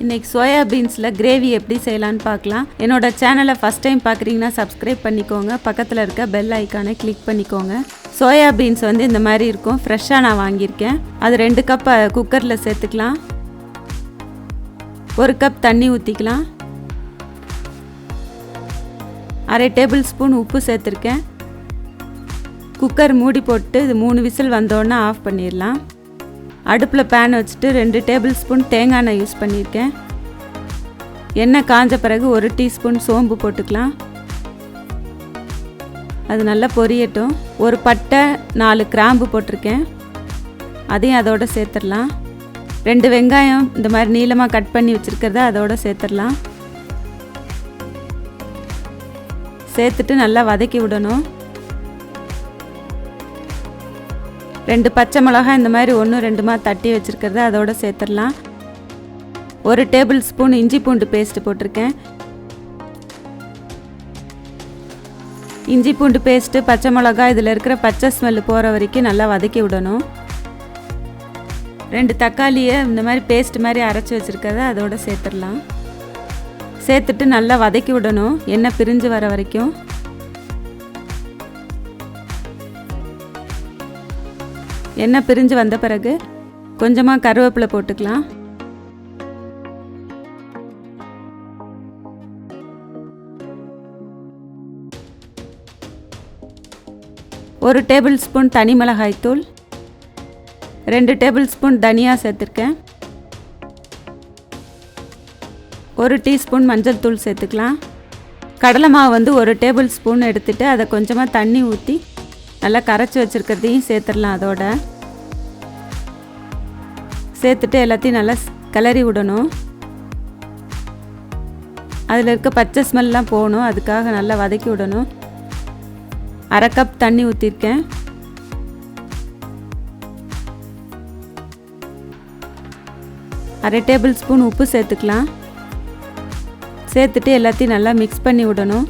இன்றைக்கி soya பீன்ஸில் gravy எப்படி செய்யலான்னு பார்க்கலாம். என்னோட சேனலை ஃபஸ்ட் டைம் பார்க்குறீங்கன்னா சப்ஸ்கிரைப் பண்ணிக்கோங்க. பக்கத்தில் இருக்க பெல் ஐக்கானை கிளிக் பண்ணிக்கோங்க. சோயா பீன்ஸ் இந்த மாதிரி இருக்கும். ஃப்ரெஷ்ஷாக நான் வாங்கியிருக்கேன். அது 2 கப் குக்கரில் சேர்த்துக்கலாம். 1 கப் தண்ணி ஊற்றிக்கலாம். 1/2 டேபிள் ஸ்பூன் உப்பு சேர்த்துருக்கேன். குக்கர் மூடி போட்டு இது 3 விசில் வந்தோடனே ஆஃப் பண்ணிடலாம். அடுப்பில் பேன் வச்சுட்டு 2 டேபிள் ஸ்பூன் தேங்காய் எண்ணெய் யூஸ் பண்ணியிருக்கேன். எண்ணெய் காஞ்ச பிறகு 1 டீஸ்பூன் சோம்பு போட்டுக்கலாம். அது நல்லா பொரியட்டும். ஒரு பட்டை 4 கிராம்பு போட்டிருக்கேன். அதையும் அதோடு சேர்த்துடலாம். 2 வெங்காயம் இந்த மாதிரி நீளமாக கட் பண்ணி வச்சுருக்கிறத அதோடு சேர்த்துடலாம். சேர்த்துட்டு நல்லா வதக்கி விடணும். 2 பச்சை மிளகாய் இந்த மாதிரி 1-2 தட்டி வச்சுருக்கிறத அதோடு சேர்த்துடலாம். 1 டேபிள் ஸ்பூன் இஞ்சி பூண்டு பேஸ்ட்டு போட்டிருக்கேன். இஞ்சி பூண்டு பேஸ்ட்டு, பச்சை மிளகாய் இதில் இருக்கிற பச்சை ஸ்மெல் போகிற வரைக்கும் நல்லா வதக்கி விடணும். 2 தக்காளியை இந்த மாதிரி பேஸ்ட் மாதிரி அரைச்சி வச்சுருக்கிறத அதோடு சேர்த்துடலாம். சேர்த்துட்டு நல்லா வதக்கி விடணும், எண்ணெய் பிரிஞ்சு வர வரைக்கும். எண்ணெய் பிரிஞ்சு வந்த பிறகு கொஞ்சமாக கருவேப்பிலை போட்டுக்கலாம். ஒரு டேபிள் ஸ்பூன் தனி மிளகாய் தூள், 2 டேபிள் ஸ்பூன் தனியா சேர்த்துருக்கேன். 1 டீஸ்பூன் மஞ்சள் தூள் சேர்த்துக்கலாம். கடலை மாவு 1 டேபிள் ஸ்பூன் எடுத்துகிட்டு அதை கொஞ்சமாக தண்ணி ஊற்றி நல்லா கரைச்சி வச்சுருக்கிறதையும் சேர்த்துடலாம். அதோட சேர்த்துட்டு எல்லாத்தையும் நல்லா கிளறி விடணும். அதில் இருக்க பச்சை ஸ்மெல்லாம் போகணும், அதுக்காக நல்லா வதக்கி விடணும். 1/2 கப் தண்ணி ஊற்றிருக்கேன். அரை டேபிள் ஸ்பூன் உப்பு சேர்த்துக்கலாம். சேர்த்துட்டு எல்லாத்தையும் நல்லா மிக்ஸ் பண்ணி விடணும்.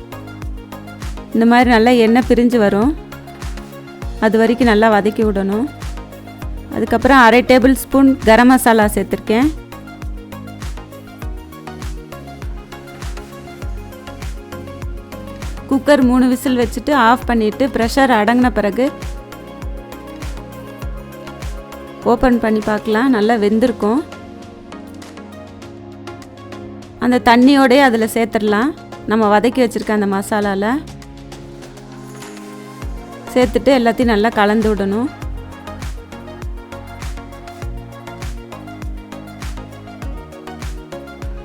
இந்த மாதிரி நல்லா எண்ணெய் பிரிஞ்சு வரும், அது வரைக்கும் நல்லா வதக்கி விடணும். அதுக்கப்புறம் 1/2 டேபிள் ஸ்பூன் கரம் மசாலா சேர்த்துருக்கேன். குக்கர் 3 விசில் வச்சுட்டு ஆஃப் பண்ணிவிட்டு ப்ரெஷர் அடங்கின பிறகு ஓப்பன் பண்ணி பார்க்கலாம். நல்லா வெந்திருக்கும். அந்த தண்ணியோடய அதில் சேர்த்துடலாம். நம்ம வதக்கி வச்சுருக்க அந்த மசாலாவில் சேர்த்துட்டு எல்லாத்தையும் நல்லா கலந்து விடணும்.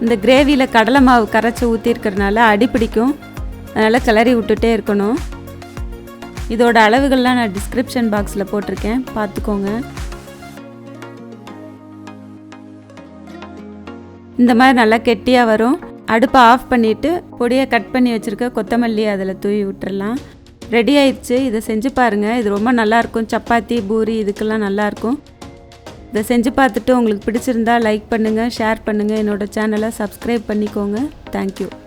இந்த கிரேவியில் கடலை மாவு கரைச்சி ஊற்றிருக்கிறதுனால அடி பிடிக்கும், அதனால் கிளறி விட்டுட்டே இருக்கணும். இதோட அளவுகள்லாம் நான் டிஸ்கிரிப்ஷன் பாக்ஸில் போட்டிருக்கேன், பார்த்துக்கோங்க. இந்த மாதிரி நல்லா கெட்டியாக வரும். அடுப்பை ஆஃப் பண்ணிவிட்டு பொடியை கட் பண்ணி வச்சுருக்க கொத்தமல்லி அதில் தூவி விட்டுறலாம். ரெடி ஆயிடுச்சு. இதை செஞ்சு பாருங்கள். இது ரொம்ப நல்லாயிருக்கும். சப்பாத்தி, பூரி இதுக்கெல்லாம் நல்லாயிருக்கும். இதை செஞ்சு பார்த்துட்டு உங்களுக்கு பிடிச்சிருந்தா லைக் பண்ணுங்கள், ஷேர் பண்ணுங்கள். என்னோடய சேனலை சப்ஸ்கிரைப் பண்ணிக்கோங்க. தேங்க்யூ.